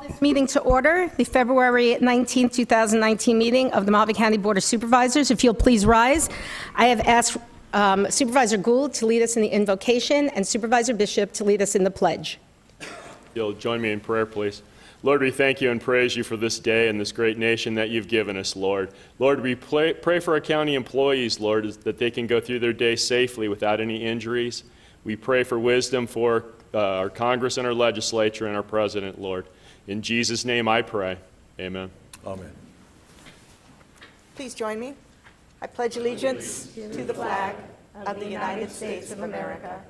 This meeting to order, the February 19, 2019 meeting of the Mojave County Board of Supervisors. If you'll please rise. I have asked Supervisor Gould to lead us in the invocation and Supervisor Bishop to lead us in the pledge. You'll join me in prayer, please. Lord, we thank you and praise you for this day and this great nation that you've given us, Lord. Lord, we pray for our county employees, Lord, that they can go through their day safely without any injuries. We pray for wisdom for our Congress and our legislature and our president, Lord. In Jesus' name I pray. Amen. Amen. Please join me. I pledge allegiance to the flag of the United States of America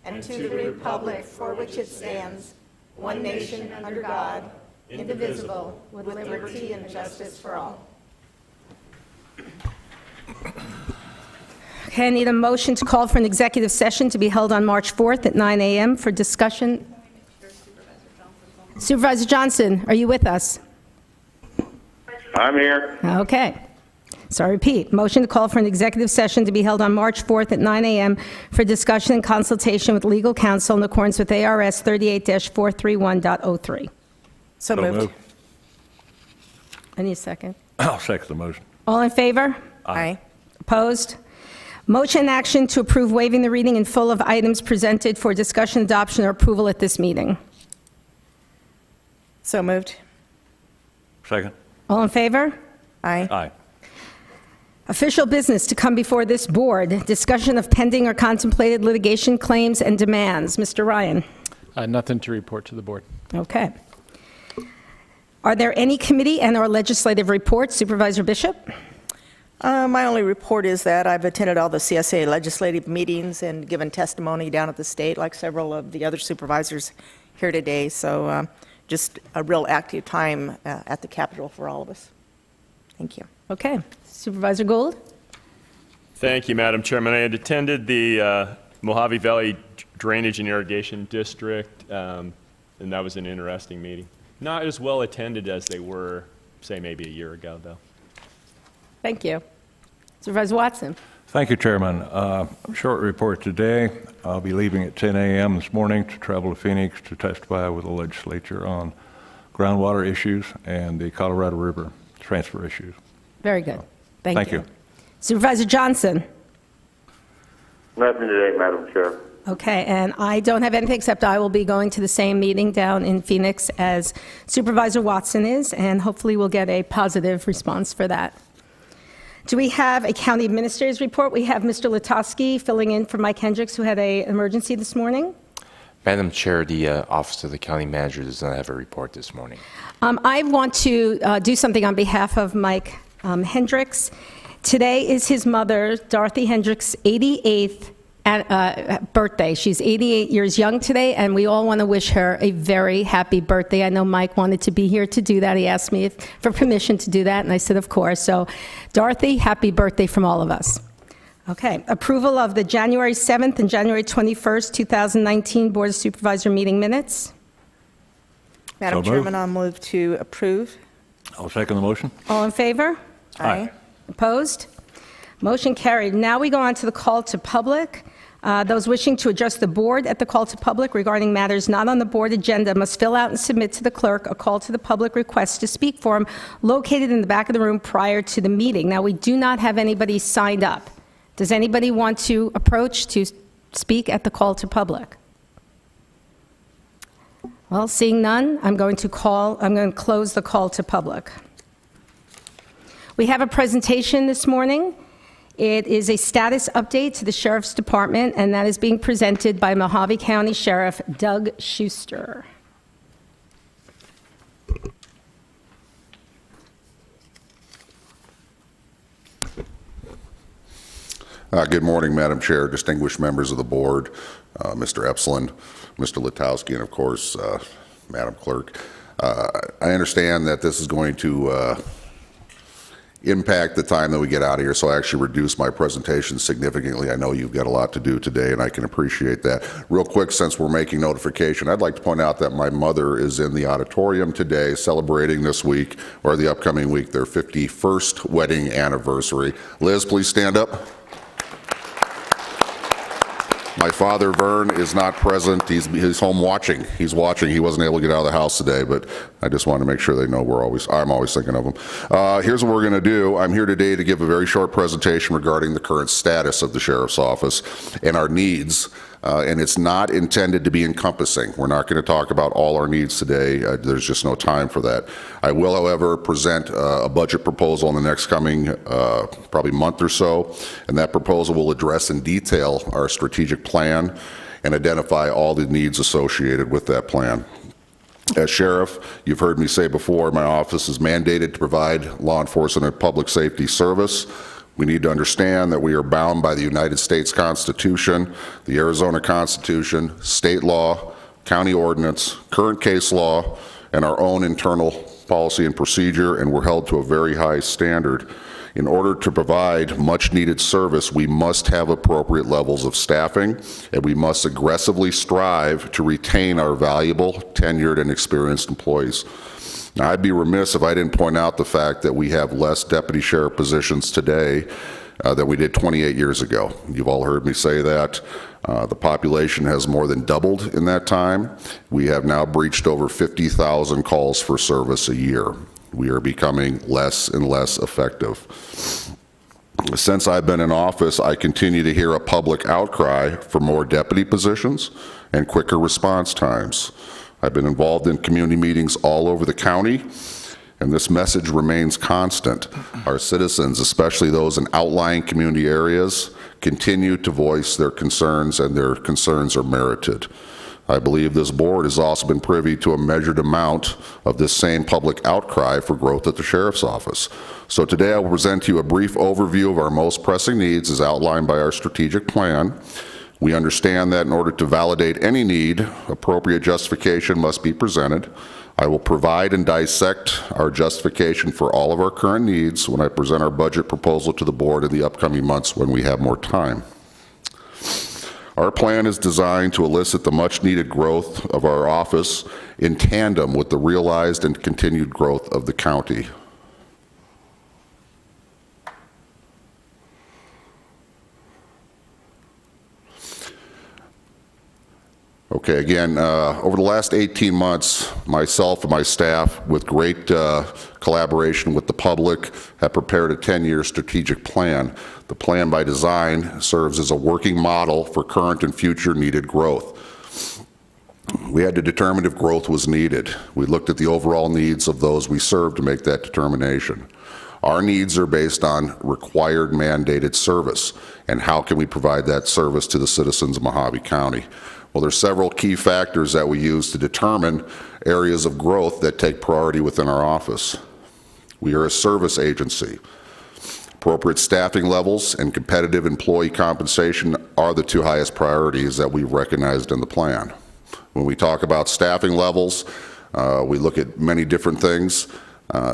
and to the republic for which it stands, one nation under God, indivisible, with liberty and justice for all. Okay, I need a motion to call for an executive session to be held on March 4th at 9 a.m. for discussion. Supervisor Johnson, are you with us? I'm here. Okay. So I repeat, motion to call for an executive session to be held on March 4th at 9 a.m. for discussion and consultation with legal counsel in accordance with ARS 38-431.03. So moved. I need a second. I'll second the motion. All in favor? Aye. Opposed? Motion and action to approve waiving the reading in full of items presented for discussion, adoption, or approval at this meeting. So moved. Second. All in favor? Aye. Aye. Official business to come before this board. Discussion of pending or contemplated litigation claims and demands. Mr. Ryan. Nothing to report to the board. Okay. Are there any committee and/or legislative reports? Supervisor Bishop? My only report is that I've attended all the CSA legislative meetings and given testimony down at the state, like several of the other supervisors here today. So just a real active time at the Capitol for all of us. Thank you. Okay. Supervisor Gould? Thank you, Madam Chairman. I had attended the Mojave Valley Drainage and Irrigation District, and that was an interesting meeting. Not as well attended as they were, say, maybe a year ago, though. Thank you. Supervisor Watson? Thank you, Chairman. Short report today. I'll be leaving at 10 a.m. this morning to travel to Phoenix to testify with the legislature on groundwater issues and the Colorado River transfer issues. Very good. Thank you. Supervisor Johnson? Nothing today, Madam Chair. Okay, and I don't have anything except I will be going to the same meeting down in Phoenix as Supervisor Watson is, and hopefully we'll get a positive response for that. Do we have a county administrator's report? We have Mr. Latosky filling in for Mike Hendricks, who had an emergency this morning. Madam Chair, the Office of the County Manager does not have a report this morning. I want to do something on behalf of Mike Hendricks. Today is his mother, Dorothy Hendricks' 88th birthday. She's 88 years young today, and we all want to wish her a very happy birthday. I know Mike wanted to be here to do that. He asked me for permission to do that, and I said, of course. So, Dorothy, happy birthday from all of us. Okay, approval of the January 7th and January 21st, 2019 Board of Supervisor meeting minutes. Madam So moved. Chairman, I'll move to approve. I'll second the motion. All in favor? Aye. Opposed? Motion carried. Now we go on to the call to public. Those wishing to address the board at the call to public regarding matters not on the board agenda must fill out and submit to the clerk a call to the public request to speak form located in the back of the room prior to the meeting. Now, we do not have anybody signed up. Does anybody want to approach to speak at the call to public? Well, seeing none, I'm going to close the call to public. We have a presentation this morning. It is a status update to the Sheriff's Department, and that is being presented by Mojave County Sheriff Doug Schuster. Good morning, Madam Chair, distinguished members of the board, Mr. Epsland, Mr. Latowski, and of course, Madam Clerk. I understand that this is going to impact the time that we get out of here, so I actually reduced my presentation significantly. I know you've got a lot to do today, and I can appreciate that. Real quick, since we're making notification, I'd like to point out that my mother is in the auditorium today celebrating this week, or the upcoming week, their 51st wedding anniversary. Liz, please stand up. My father, Vern, is not present. He's home watching. He's watching. He wasn't able to get out of the house today, but I just want to make sure they know I'm always thinking of them. Here's what we're going to do. I'm here today to give a very short presentation regarding the current status of the Sheriff's Office and our needs. And it's not intended to be encompassing. We're not going to talk about all our needs today. There's just no time for that. I will, however, present a budget proposal in the next coming probably month or so, and that proposal will address in detail our strategic plan and identify all the needs associated with that plan. As sheriff, you've heard me say before, my office is mandated to provide law enforcement and public safety service. We need to understand that we are bound by the United States Constitution, the Arizona Constitution, state law, county ordinance, current case law, and our own internal policy and procedure, and we're held to a very high standard. In order to provide much-needed service, we must have appropriate levels of staffing, and we must aggressively strive to retain our valuable, tenured, and experienced employees. Now, I'd be remiss if I didn't point out the fact that we have less deputy sheriff positions today than we did 28 years ago. You've all heard me say that. The population has more than doubled in that time. We have now breached over 50,000 calls for service a year. We are becoming less and less effective. Since I've been in office, I continue to hear a public outcry for more deputy positions and quicker response times. I've been involved in community meetings all over the county, and this message remains constant. Our citizens, especially those in outlying community areas, continue to voice their concerns, and their concerns are merited. I believe this board has also been privy to a measured amount of this same public outcry for growth at the Sheriff's Office. So today I will present to you a brief overview of our most pressing needs as outlined by our strategic plan. We understand that in order to validate any need, appropriate justification must be presented. I will provide and dissect our justification for all of our current needs when I present our budget proposal to the board in the upcoming months when we have more time. Our plan is designed to elicit the much-needed growth of our office in tandem with the realized and continued growth of the county. Okay, again, over the last 18 months, myself and my staff, with great collaboration with the public, have prepared a 10-year strategic plan. The plan by design serves as a working model for current and future needed growth. We had to determine if growth was needed. We looked at the overall needs of those we serve to make that determination. Our needs are based on required mandated service, and how can we provide that service to the citizens of Mojave County? Well, there's several key factors that we use to determine areas of growth that take priority within our office. We are a service agency. Appropriate staffing levels and competitive employee compensation are the two highest priorities that we've recognized in the plan. When we talk about staffing levels, we look at many different things.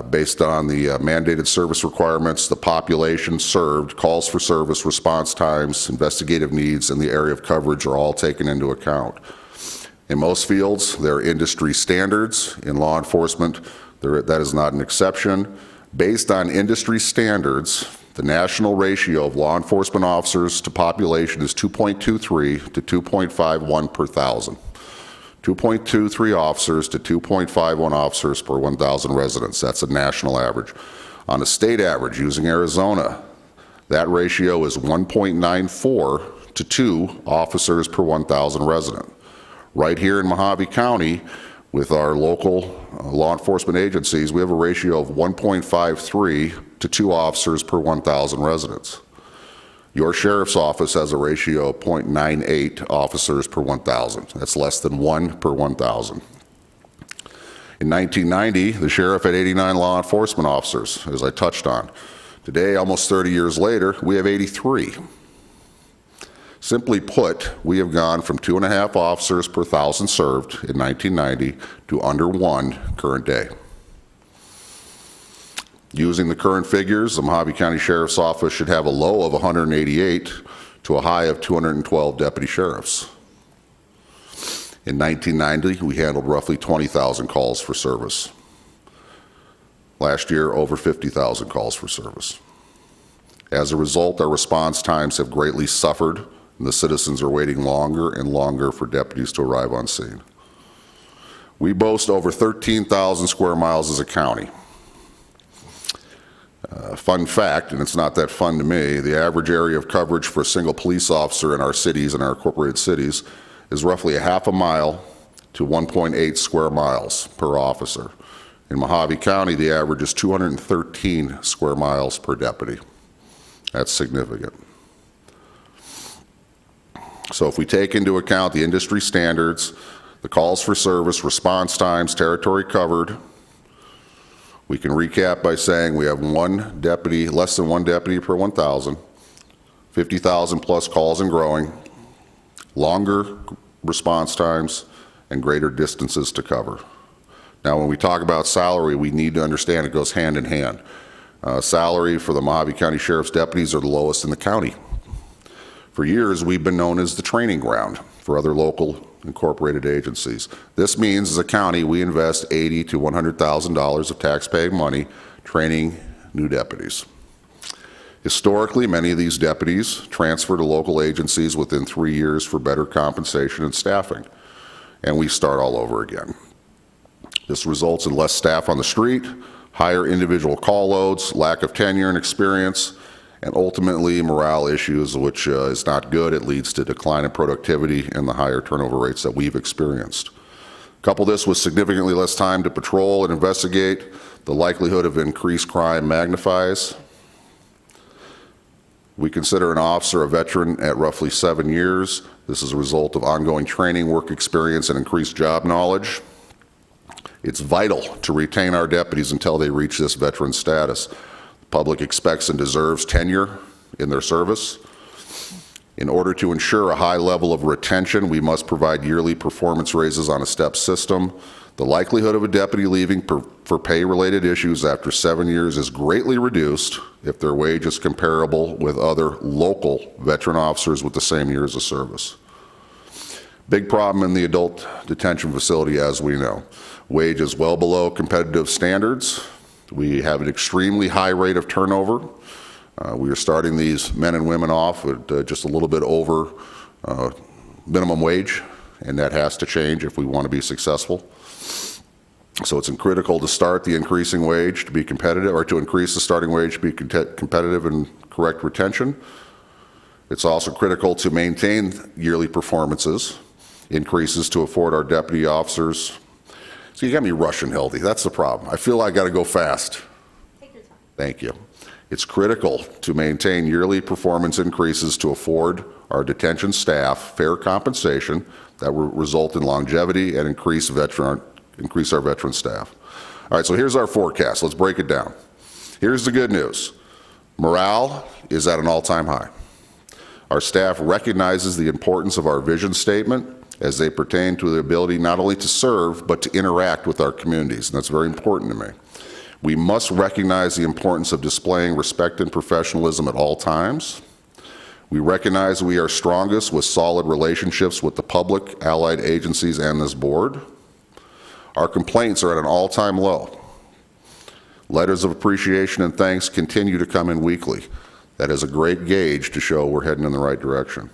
Based on the mandated service requirements, the population served, calls for service, response times, investigative needs, and the area of coverage are all taken into account. In most fields, there are industry standards. In law enforcement, that is not an exception. Based on industry standards, the national ratio of law enforcement officers to population is 2.23 to 2.51 per thousand. 2.23 officers to 2.51 officers per 1,000 residents. That's a national average. On a state average, using Arizona, that ratio is 1.94 to 2 officers per 1,000 residents. Right here in Mojave County, with our local law enforcement agencies, we have a ratio of 1.53 to 2 officers per 1,000 residents. Your sheriff's office has a ratio of 0.98 officers per 1,000. That's less than 1 per 1,000. In 1990, the sheriff had 89 law enforcement officers, as I touched on. Today, almost 30 years later, we have 83. Simply put, we have gone from 2.5 officers per 1,000 served in 1990 to under 1 current day. Using the current figures, the Mojave County Sheriff's Office should have a low of 188 to a high of 212 deputy sheriffs. In 1990, we handled roughly 20,000 calls for service. Last year, over 50,000 calls for service. As a result, our response times have greatly suffered and the citizens are waiting longer and longer for deputies to arrive on scene. We boast over 13,000 square miles as a county. Fun fact, and it's not that fun to me, the average area of coverage for a single police officer in our cities and our incorporated cities is roughly a half a mile to 1.8 square miles per officer. In Mojave County, the average is 213 square miles per deputy. That's significant. So if we take into account the industry standards, the calls for service, response times, territory covered, we can recap by saying we have one deputy, less than one deputy per 1,000, 50,000 plus calls and growing, longer response times, and greater distances to cover. Now, when we talk about salary, we need to understand it goes hand in hand. Salary for the Mojave County Sheriff's deputies are the lowest in the county. For years, we've been known as the training ground for other local incorporated agencies. This means, as a county, we invest $80,000 to $100,000 of taxpaying money training new deputies. Historically, many of these deputies transfer to local agencies within 3 years for better compensation and staffing, and we start all over again. This results in less staff on the street, higher individual call loads, lack of tenure and experience, and ultimately morale issues, which is not good. It leads to decline in productivity and the higher turnover rates that we've experienced. Couple this with significantly less time to patrol and investigate, the likelihood of increased crime magnifies. We consider an officer a veteran at roughly 7 years. This is a result of ongoing training, work experience, and increased job knowledge. It's vital to retain our deputies until they reach this veteran status. The public expects and deserves tenure in their service. In order to ensure a high level of retention, we must provide yearly performance raises on a step system. The likelihood of a deputy leaving for pay-related issues after 7 years is greatly reduced if their wage is comparable with other local veteran officers with the same years of service. Big problem in the adult detention facility, as we know. Wage is well below competitive standards. We have an extremely high rate of turnover. We are starting these men and women off at just a little bit over minimum wage, and that has to change if we want to be successful. So it's critical to start the increasing wage to be competitive, or to increase the starting wage to be competitive and correct retention. It's also critical to maintain yearly performances increases to afford our deputy officers. So you got me rushing, Hildy. That's the problem. I feel I got to go fast. Take your time. Thank you. It's critical to maintain yearly performance increases to afford our detention staff fair compensation that will result in longevity and increase our veteran staff. All right, so here's our forecast. Let's break it down. Here's the good news. Morale is at an all-time high. Our staff recognizes the importance of our vision statement as they pertain to the ability not only to serve, but to interact with our communities, and that's very important to me. We must recognize the importance of displaying respect and professionalism at all times. We recognize we are strongest with solid relationships with the public, allied agencies, and this board. Our complaints are at an all-time low. Letters of appreciation and thanks continue to come in weekly. That is a great gauge to show we're heading in the right direction.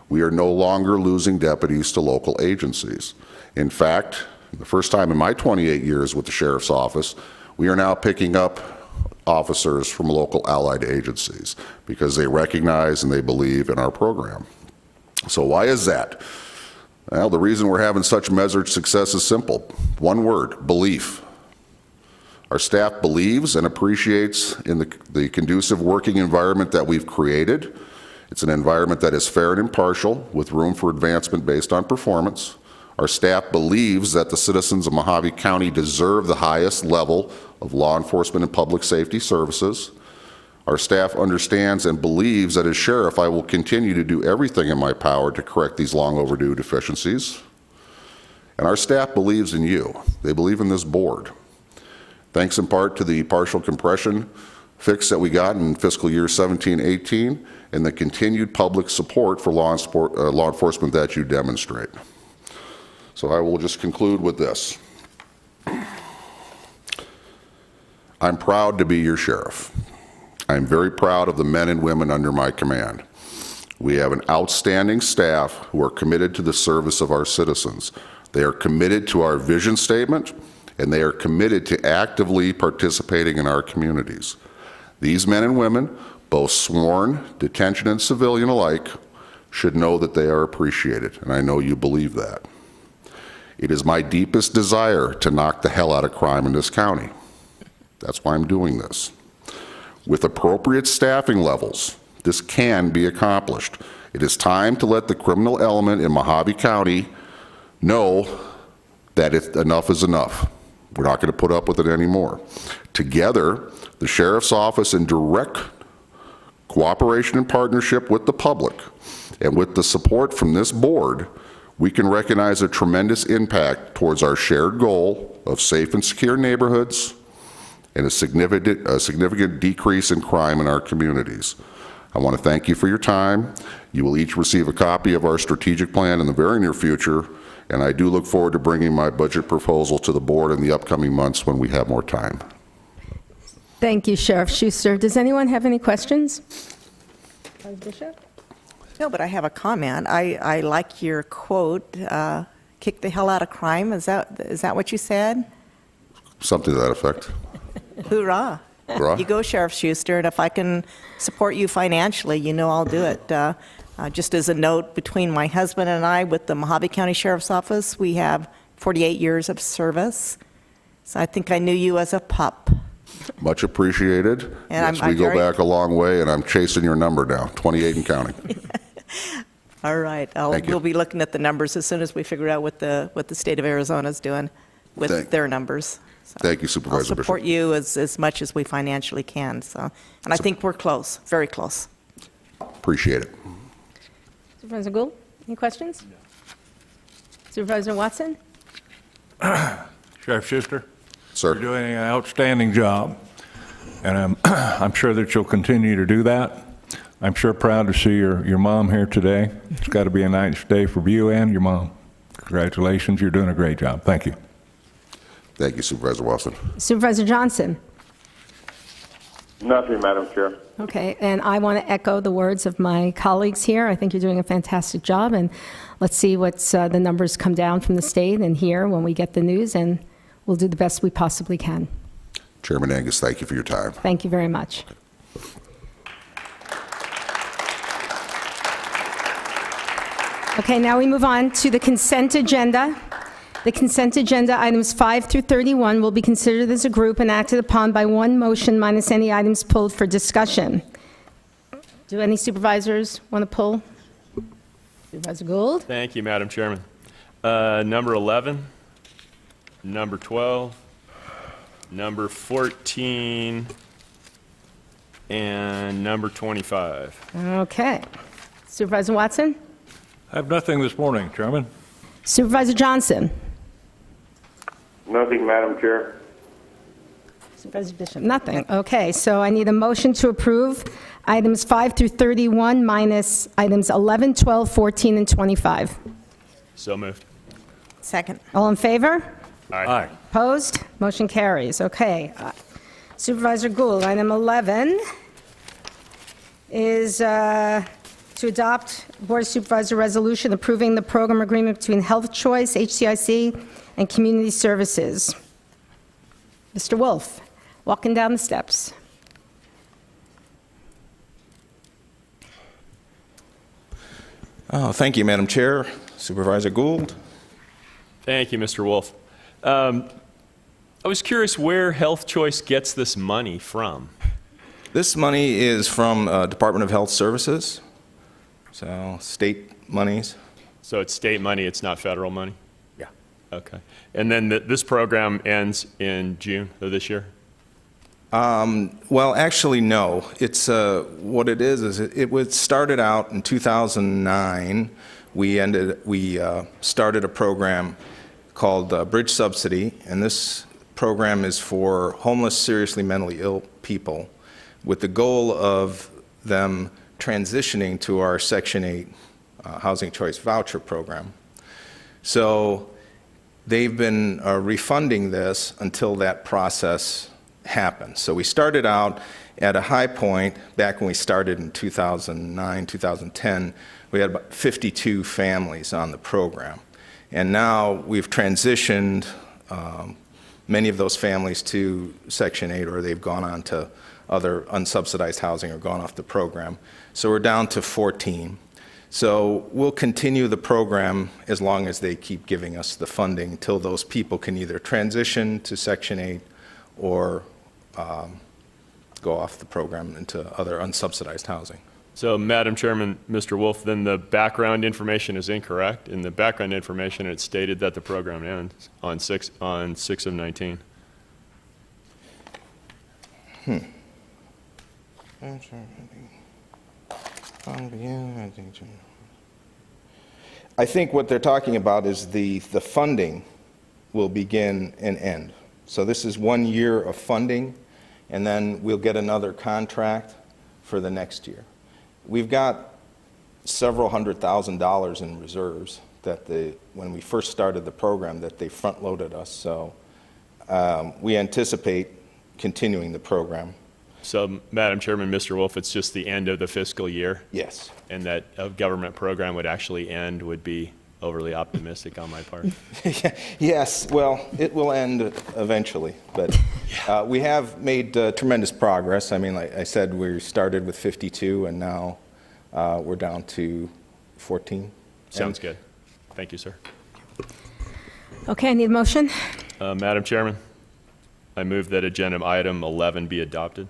We are no longer losing deputies to local agencies. In fact, the first time in my 28 years with the Sheriff's Office, we are now picking up officers from local allied agencies because they recognize and they believe in our program. So why is that? Well, the reason we're having such measured success is simple. One word: belief. Our staff believes and appreciates in the conducive working environment that we've created. It's an environment that is fair and impartial with room for advancement based on performance. Our staff believes that the citizens of Mojave County deserve the highest level of law enforcement and public safety services. Our staff understands and believes that as sheriff, I will continue to do everything in my power to correct these long overdue deficiencies. And our staff believes in you. They believe in this board. Thanks in part to the partial compression fix that we got in fiscal year 17-18 and the continued public support for law enforcement that you demonstrate. So I will just conclude with this. I'm proud to be your sheriff. I'm very proud of the men and women under my command. We have an outstanding staff who are committed to the service of our citizens. They are committed to our vision statement, and they are committed to actively participating in our communities. These men and women, both sworn, detention, and civilian alike, should know that they are appreciated, and I know you believe that. It is my deepest desire to knock the hell out of crime in this county. That's why I'm doing this. With appropriate staffing levels, this can be accomplished. It is time to let the criminal element in Mojave County know that enough is enough. We're not going to put up with it anymore. Together, the Sheriff's Office, in direct cooperation and partnership with the public, and with the support from this board, we can recognize a tremendous impact towards our shared goal of safe and secure neighborhoods and a significant decrease in crime in our communities. I want to thank you for your time. You will each receive a copy of our strategic plan in the very near future, and I do look forward to bringing my budget proposal to the board in the upcoming months when we have more time. Thank you, Sheriff Schuster. Does anyone have any questions? Bishop? No, but I have a comment. I like your quote, kick the hell out of crime. Is that what you said? Something to that effect. Hoorah. Hoorah. You go, Sheriff Schuster, and if I can support you financially, you know I'll do it. Just as a note, between my husband and I with the Mojave County Sheriff's Office, we have 48 years of service. So I think I knew you as a pup. Much appreciated. And Yes, I'm we go very- back a long way, and I'm chasing your number now, 28 and counting. All right. Thank you. We'll be looking at the numbers as soon as we figure out what the state of Arizona is doing with Thank- their numbers. So Thank you, Supervisor I'll Bishop. support you as much as we financially can. And I think we're close, very close. Appreciate it. Supervisor Gould, any questions? No. Supervisor Watson? Sheriff Schuster, Sir. you're doing an outstanding job, and I'm sure that you'll continue to do that. I'm sure proud to see your mom here today. It's got to be a nice day for you and your mom. Congratulations, you're doing a great job. Thank you. Thank you, Supervisor Wilson. Supervisor Johnson? Nothing, Madam Chair. Okay, and I want to echo the words of my colleagues here. I think you're doing a fantastic job, and let's see what's the numbers come down from the state and here when we get the news, and we'll do the best we possibly can. Chairman Angus, thank you for your time. Thank you very much. Okay, now we move on to the consent agenda. The consent agenda, items 5 through 31, will be considered as a group and acted upon by one motion minus any items pulled for discussion. Do any supervisors want to pull? Supervisor Gould? Thank you, Madam Chairman. Number 11, number 12, number 14, and number 25. Okay. Supervisor Watson? I have nothing this morning, Chairman. Supervisor Johnson? Nothing, Madam Chair. Supervisor Bishop? Nothing. Okay, so I need a motion to approve items 5 through 31 minus items 11, 12, 14, and 25. So moved. Second. All in favor? Aye. Opposed? Motion carries. Okay. Supervisor Gould, item 11 is to adopt Board of Supervisor resolution approving the program agreement between Health Choice, HCIC, and Community Services. Mr. Wolf, walking down the steps. Thank you, Madam Chair. Supervisor Gould. Thank you, Mr. Wolf. I was curious where Health Choice gets this money from. This money is from Department of Health Services, so state monies. So it's state money, it's not federal money? Yeah. Okay. And then this program ends in June of this year? Well, actually, no. It's what it is it was started out in 2009. We started a program called Bridge Subsidy, and this program is for homeless, seriously mentally ill people, with the goal of them transitioning to our Section 8 Housing Choice Voucher Program. So they've been refunding this until that process happens. So we started out, At a high point, back when we started in 2009, 2010, we had about 52 families on the program. And now we've transitioned many of those families to Section 8, or they've gone on to other unsubsidized housing or gone off the program. So we're down to 14. So we'll continue the program as long as they keep giving us the funding until those people can either transition to Section 8 or go off the program into other unsubsidized housing. So, Madam Chairman, Mr. Wolf, then the background information is incorrect. In the background information, it stated that the program ends on 6/19. I think what they're talking about is the funding will begin and end. So this is 1 year of funding, and then we'll get another contract for the next year. We've got several $100,000 in reserves that when we first started the program, that they front-loaded us. So we anticipate continuing the program. So, Madam Chairman, Mr. Wolf, it's just the end of the fiscal year? Yes. And that a government program would actually end would be overly optimistic on my part. Yes, well, it will end eventually, but we have made tremendous progress. I mean, like I said, we started with 52, and now we're down to 14. Sounds good. Thank you, sir. Okay, I need a motion. Madam Chairman, I move that agenda item 11 be adopted.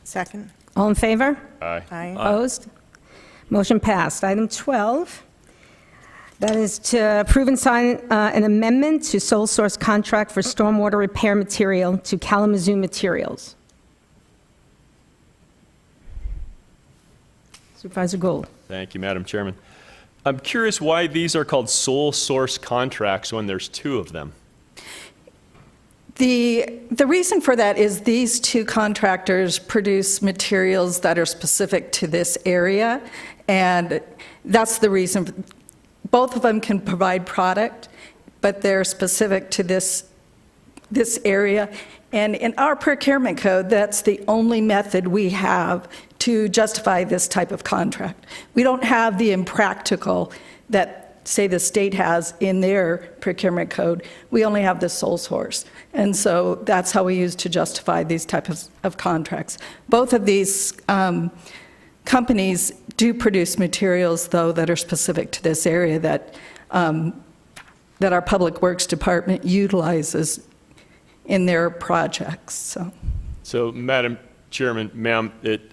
Second. All in favor? Aye. Aye. Opposed? Motion passed. Item 12, that is to approve and sign an amendment to sole source contract for stormwater repair material to Kalamazoo Materials. Supervisor Gould. Thank you, Madam Chairman. I'm curious why these are called sole source contracts when there's two of them. The reason for that is these two contractors produce materials that are specific to this area, and that's the reason. Both of them can provide product, but they're specific to this area. And in our procurement code, that's the only method we have to justify this type of contract. We don't have the impractical that, say, the state has in their procurement code. We only have the sole source. And so that's how we use to justify these types of contracts. Both of these companies do produce materials, though, that are specific to this area that our Public Works Department utilizes in their projects. So, Madam Chairman, ma'am, it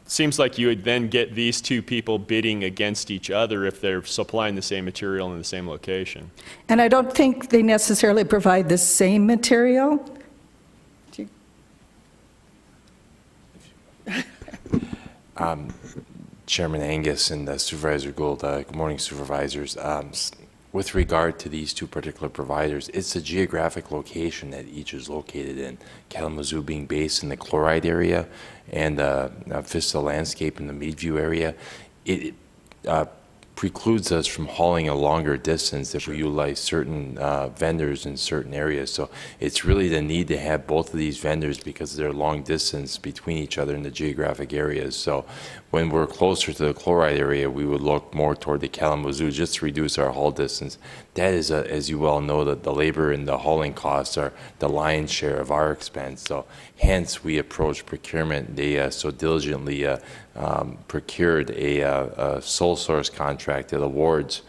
seems like you would then get these two people bidding against each other if they're supplying the same material in the same location. And I don't think they necessarily provide the same material. Chairman Angus and Supervisor Gould, good morning, Supervisors. With regard to these two particular providers, it's the geographic location that each is located in. Kalamazoo being based in the chloride area and Vista Landscape in the Meadview area. It precludes us from hauling a longer distance if we utilize certain vendors in certain areas. So it's really the need to have both of these vendors because they're long distance between each other in the geographic areas. So when we're closer to the chloride area, we would look more toward the Kalamazoo just to reduce our haul distance. That is, as you well know, that the labor and the hauling costs are the lion's share of our expense. So hence we approach procurement. They so diligently procured a sole source contract that awards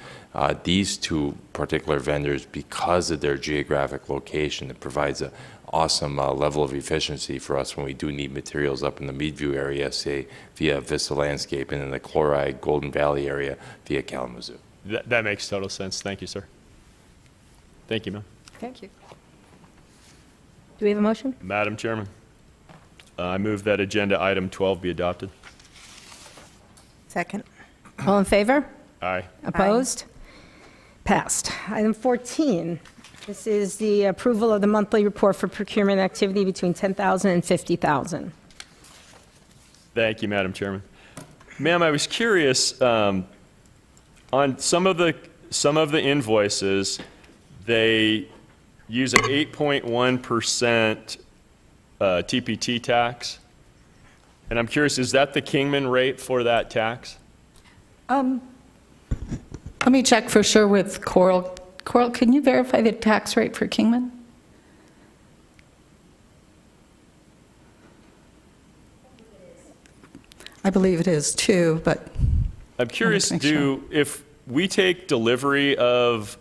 these two particular vendors because of their geographic location. It provides an awesome level of efficiency for us when we do need materials up in the Meadview area, say via Vista Landscape, and in the Chloride Golden Valley area via Kalamazoo. That makes total sense. Thank you, sir. Thank you, ma'am. Thank you. Do we have a motion? Madam Chairman, I move that agenda item 12 be adopted. Second. All in favor? Aye. Opposed? Passed. Item 14, this is the approval of the monthly report for procurement activity between $10,000 and $50,000. Thank you, Madam Chairman. Ma'am, I was curious, on some of the invoices, they use an 8.1% TPT tax. And I'm curious, is that the Kingman rate for that tax? Let me check for sure with Coral. Coral, can you verify the tax rate for Kingman? I believe it is too, but I'm curious, make sure. if we take delivery of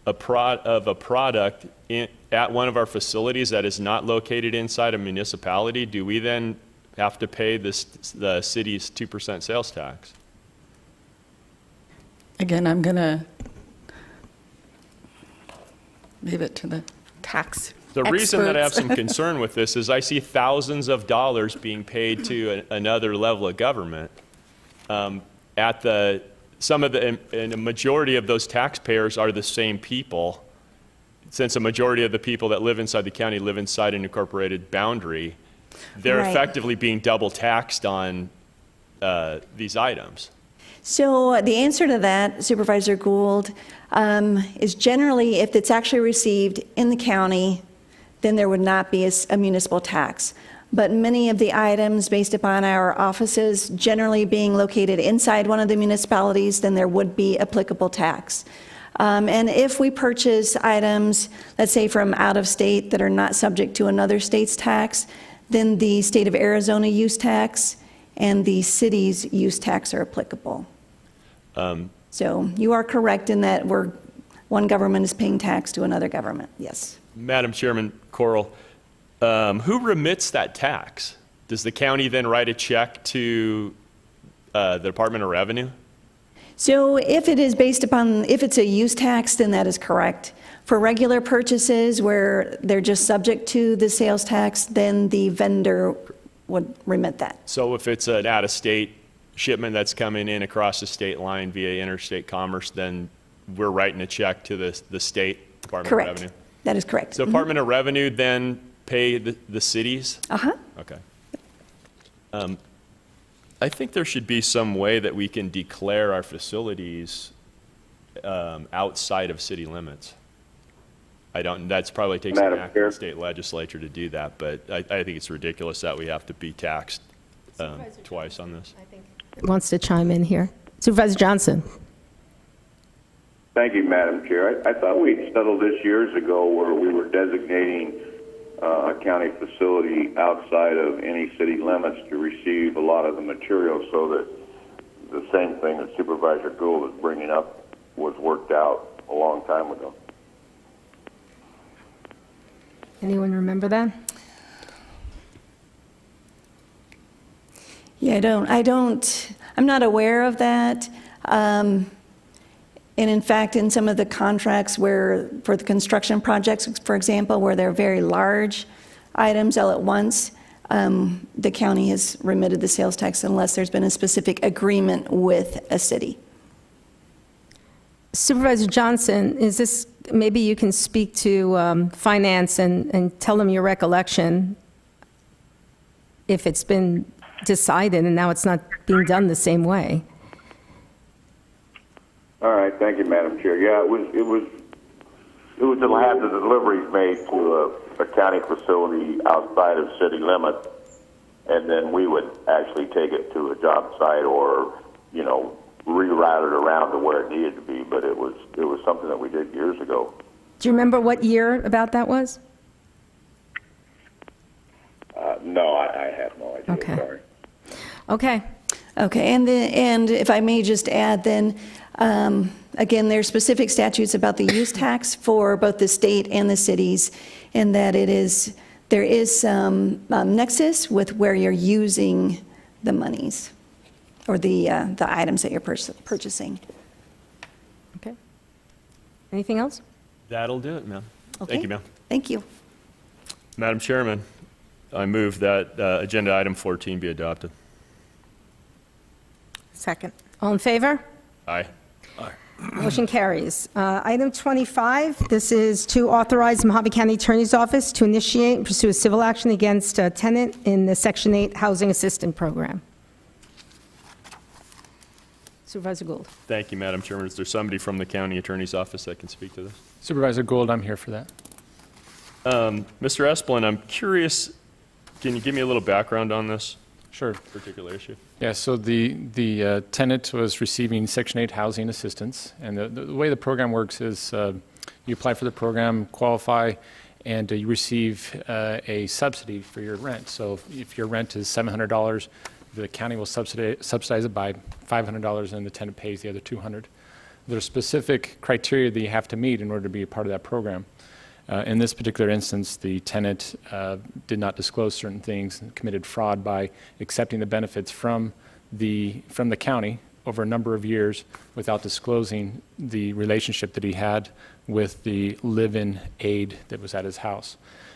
a product at one of our facilities that is not located inside a municipality, do we then have to pay the city's 2% sales tax? again, I'm going to leave it to the tax The reason that I have experts. some concern with this is I see thousands of dollars being paid to another level of government. And a majority of those taxpayers are the same people. Since a majority of the people that live inside the county live inside an incorporated boundary, they're Right. effectively being double taxed on these items. So the answer to that, Supervisor Gould, is generally if it's actually received in the county, then there would not be a municipal tax. But many of the items, based upon our offices generally being located inside one of the municipalities, then there would be applicable tax. And if we purchase items, let's say from out of state that are not subject to another state's tax, then the state of Arizona use tax and the city's use tax are applicable. So you are correct in that one government is paying tax to another government, yes. Madam Chairman Coral, who remits that tax? Does the county then write a check to the Department of Revenue? So if it is based upon, if it's a use tax, then that is correct. For regular purchases where they're just subject to the sales tax, then the vendor would remit that. So if it's an out-of-state shipment that's coming in across the state line via interstate commerce, then we're writing a check to the state Department of Correct. Revenue? That is correct. So Department of Revenue then pay the cities? Uh-huh. Okay. I think there should be some way that we can declare our facilities outside of city limits. That's probably takes an Madam act of the Chair. state legislature to do that, but I think it's ridiculous that we have to be taxed twice on this. Wants to chime in here. Supervisor Johnson. Thank you, Madam Chair. I thought we'd settled this years ago where we were designating a county facility outside of any city limits to receive a lot of the material so that the same thing that Supervisor Gould is bringing up was worked out a long time ago. Anyone remember that? Yeah, I'm not aware of that. And in fact, in some of the contracts for the construction projects, for example, where they're very large items all at once, the county has remitted the sales tax unless there's been a specific agreement with a city. Supervisor Johnson, maybe you can speak to finance and tell them your recollection if it's been decided and now it's not being done the same way. All right, thank you, Madam Chair. Yeah, it was to have the deliveries made to a county facility outside of city limits, and then we would actually take it to a job site or, reroute it around to where it needed to be. But it was something that we did years ago. Do you remember what year about that was? No, I have no idea. Okay. Sorry. Okay. Okay, and if I may just add then, again, there are specific statutes about the use tax for both the state and the cities, and that there is some nexus with where you're using the monies or the items that you're purchasing. Okay. Anything else? That'll do it, ma'am. Okay. Thank you, ma'am. Thank you. Madam Chairman, I move that agenda item 14 be adopted. Second. All in favor? Aye. Motion carries. Item 25, this is to authorize Mojave County Attorney's Office to initiate and pursue a civil action against a tenant in the Section 8 Housing Assistance Program. Supervisor Gould. Thank you, Madam Chairman. Is there somebody from the county attorney's office that can speak to this? Supervisor Gould, I'm here for that. Mr. Esplin, I'm curious, Can you give me a little background on this Sure. particular issue? Yeah, so the tenant was receiving Section 8 housing assistance, and the way the program works is you apply for the program, qualify, and you receive a subsidy for your rent. So if your rent is $700, the county will subsidize it by $500, and the tenant pays the other $200. There are specific criteria that you have to meet in order to be a part of that program. In this particular instance, the tenant did not disclose certain things and committed fraud by accepting the benefits from the county over a number of years without disclosing the relationship that he had with the live-in aide that was at his house.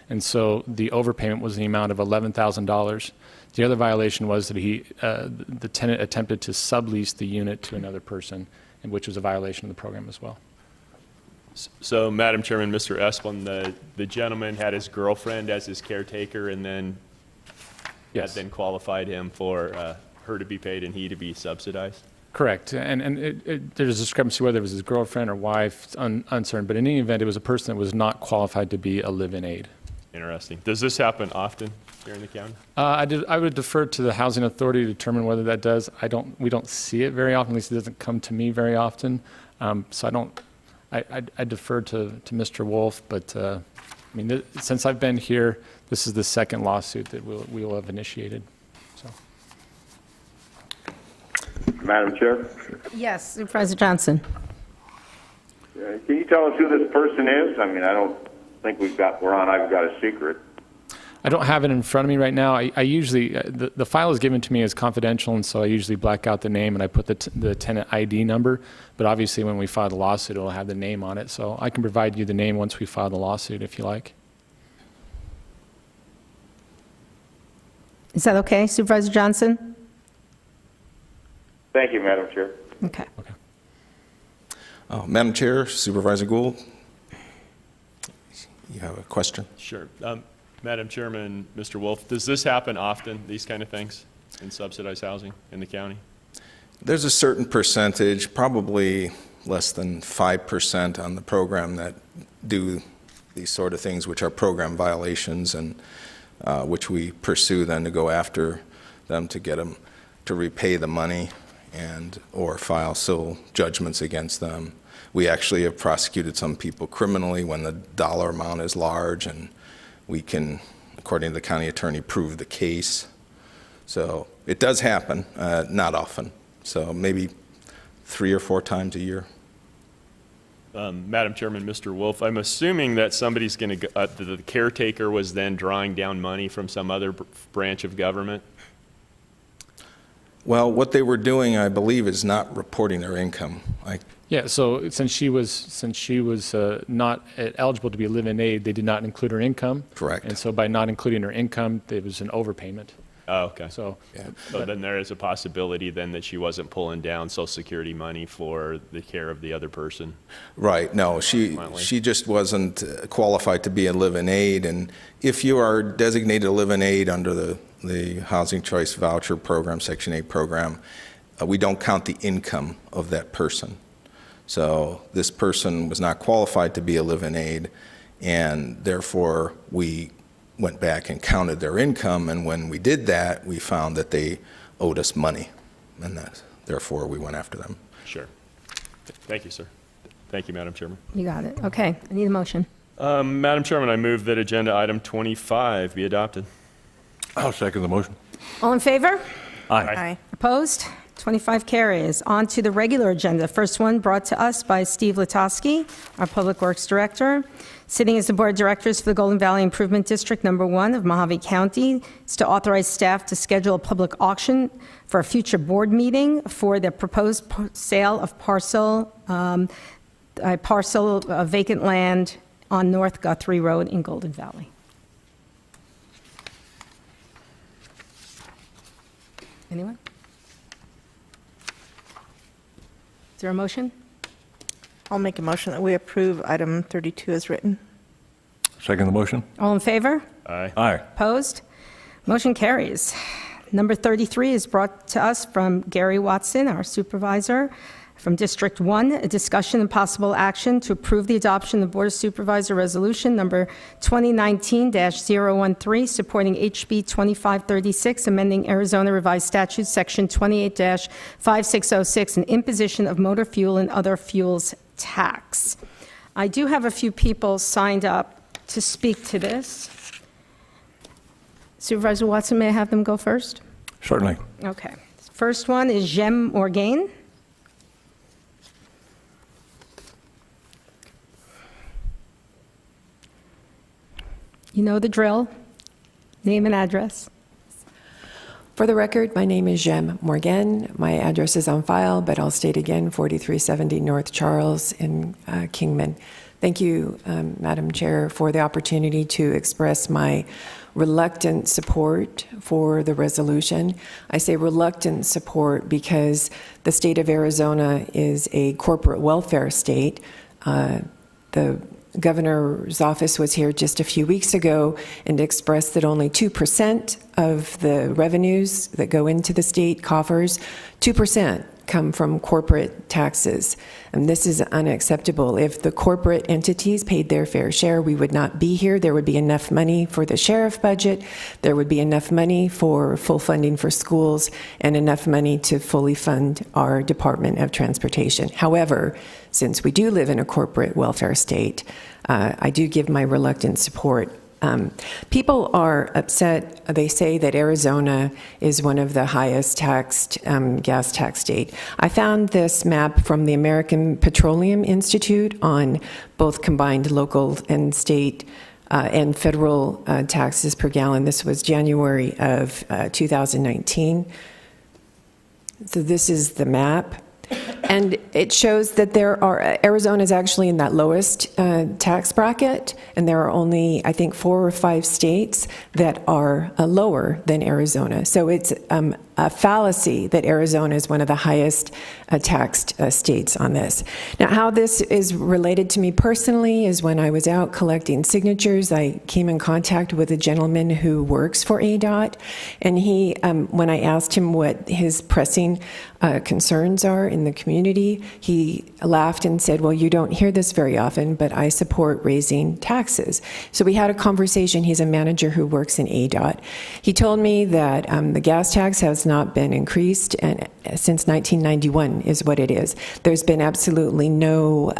And so the overpayment was the amount of $11,000. The other violation was that the tenant attempted to sublease the unit to another person, and which was a violation of the program as well. So, Madam Chairman, Mr. Esplin, the gentleman had his girlfriend as his caretaker, and then Yes. that then qualified him for her to be paid and he to be subsidized? Correct. And there's a discrepancy whether it was his girlfriend or wife, it's uncertain. But in any event, it was a person that was not qualified to be a live-in aide. Interesting. Does this happen often here in the county? I would defer to the Housing Authority to determine whether that does. We don't see it very often, at least it doesn't come to me very often. So I defer to Mr. Wolf, but I mean, since I've been here, this is the second lawsuit that we will have initiated. So. Madam Chair, Yes, Supervisor Johnson. can you tell us who this person is? I mean, I don't think I've got a secret. I don't have it in front of me right now. I usually, the file is given to me as confidential, and so I usually black out the name and I put the tenant ID number. But obviously, when we file the lawsuit, it'll have the name on it. So I can provide you the name once we file the lawsuit, if you like. Is that okay, Supervisor Johnson? Thank you, Madam Chair. Okay. Madam Chair, Supervisor Gould, you have a question? Sure. Madam Chairman, Mr. Wolf, does this happen often, these kind of things, in subsidized housing in the county? There's a certain percentage, probably less than 5% on the program that do these sort of things, which are program violations, and which we pursue then to go after them to get them to repay the money and or file civil judgments against them. We actually have prosecuted some people criminally when the dollar amount is large, and we can, according to the county attorney, prove the case. So it does happen, not often. So maybe 3 or 4 times a year. Madam Chairman, Mr. Wolf, I'm assuming that somebody's going to, the caretaker was then drawing down money from some other branch of government? Well, what they were doing, I believe, is not reporting their income. Yeah, so since she was not eligible to be a live-in aide, they did not include her income. Correct. And so by not including her income, it was an overpayment. Oh, okay. So, So then there is a possibility then that she wasn't pulling down Social Security money for the care of the other person? Right, no, she just wasn't qualified to be a live-in aide, and if you are designated a live-in aide under the Housing Choice Voucher Program, Section 8 program, we don't count the income of that person. So this person was not qualified to be a live-in aide, and therefore we went back and counted their income, and when we did that, we found that they owed us money, and therefore we went after them. Sure. Thank you, sir. Thank you, Madam Chairman. You got it. Okay, I need a motion. Madam Chairman, I move that agenda item 25 be adopted. I'll second the motion. All in favor? Aye. Opposed? 25 carries. On to the regular agenda. First one brought to us by Steve Latowski, our Public Works Director. Sitting as the Board of Directors for the Golden Valley Improvement District Number 1 of Mojave County is to authorize staff to schedule a public auction for a future board meeting for the proposed sale of a parcel of vacant land on North Guthrie Road in Golden Valley. Anyone? Is there a motion? I'll make a motion that we approve item 32 as written. Second the motion? All in favor? Aye. Aye. Opposed? Motion carries. Number 33 is brought to us from Gary Watson, our supervisor, From District 1, a discussion and possible action to approve the adoption of Board of Supervisor Resolution Number 2019-013, supporting HB 2536, amending Arizona Revised Statutes, Section 28-5606, an imposition of motor fuel and other fuels tax. I do have a few people signed up to speak to this. Supervisor Watson, may I have them go first? Certainly. Okay. First one is Jem Morgaine. You know the drill. Name and address. For the record, my name is Jem Morgan. My address is on file, but I'll state again, 4370 North Charles in Kingman. Thank you, Madam Chair, for the opportunity to express my reluctant support for the resolution. I say reluctant support because the state of Arizona is a corporate welfare state. The governor's office was here just a few weeks ago and expressed that only 2% of the revenues that go into the state coffers, 2% come from corporate taxes. And this is unacceptable. If the corporate entities paid their fair share, we would not be here. There would be enough money for the sheriff budget. There would be enough money for full funding for schools and enough money to fully fund our Department of Transportation. However, since we do live in a corporate welfare state, I do give my reluctant support. People are upset. They say that Arizona is one of the highest taxed gas tax state. I found this map from the American Petroleum Institute on both combined local and state and federal taxes per gallon. This was January of 2019. So this is the map. And it shows that Arizona is actually in that lowest tax bracket, and there are only, I think, 4 or 5 states that are lower than Arizona. So it's a fallacy that Arizona is one of the highest taxed states on this. Now, how this is related to me personally is when I was out collecting signatures, I came in contact with a gentleman who works for ADOT, and he, when I asked him what his pressing concerns are in the community, he laughed and said, well, you don't hear this very often, but I support raising taxes. So we had a conversation. He's a manager who works in ADOT. He told me that the gas tax has not been increased and since 1991 is what it is. There's been absolutely no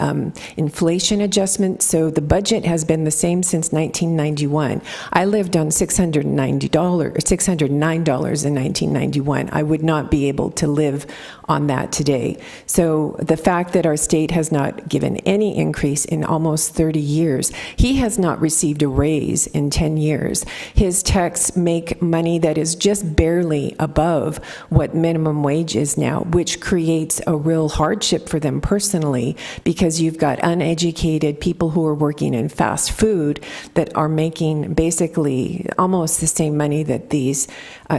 inflation adjustment, so the budget has been the same since 1991. I lived on $609 in 1991. I would not be able to live on that today. So the fact that our state has not given any increase in almost 30 years, he has not received a raise in 10 years. His techs make money that is just barely above what minimum wage is now, which creates a real hardship for them personally, because you've got uneducated people who are working in fast food that are making basically almost the same money that these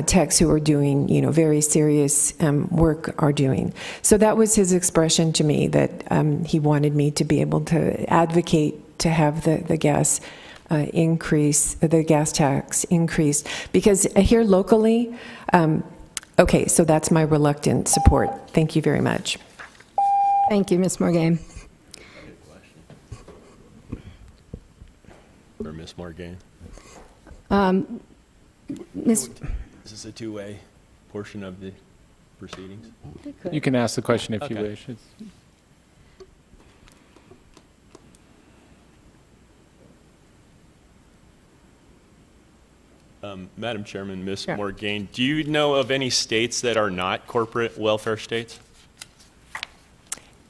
techs who are doing, very serious work are doing. So that was his expression to me, that he wanted me to be able to advocate to have the gas increase, the gas tax increased. Because here locally, okay, so that's my reluctant support. Thank you very much. Thank you, Ms. Morgan. Or Ms. Morgan. Ms. Is this a two-way portion of the proceedings? You can ask the question if you Okay. wish. Madam Chairman, Ms. Sure. Morgan, do you know of any states that are not corporate welfare states?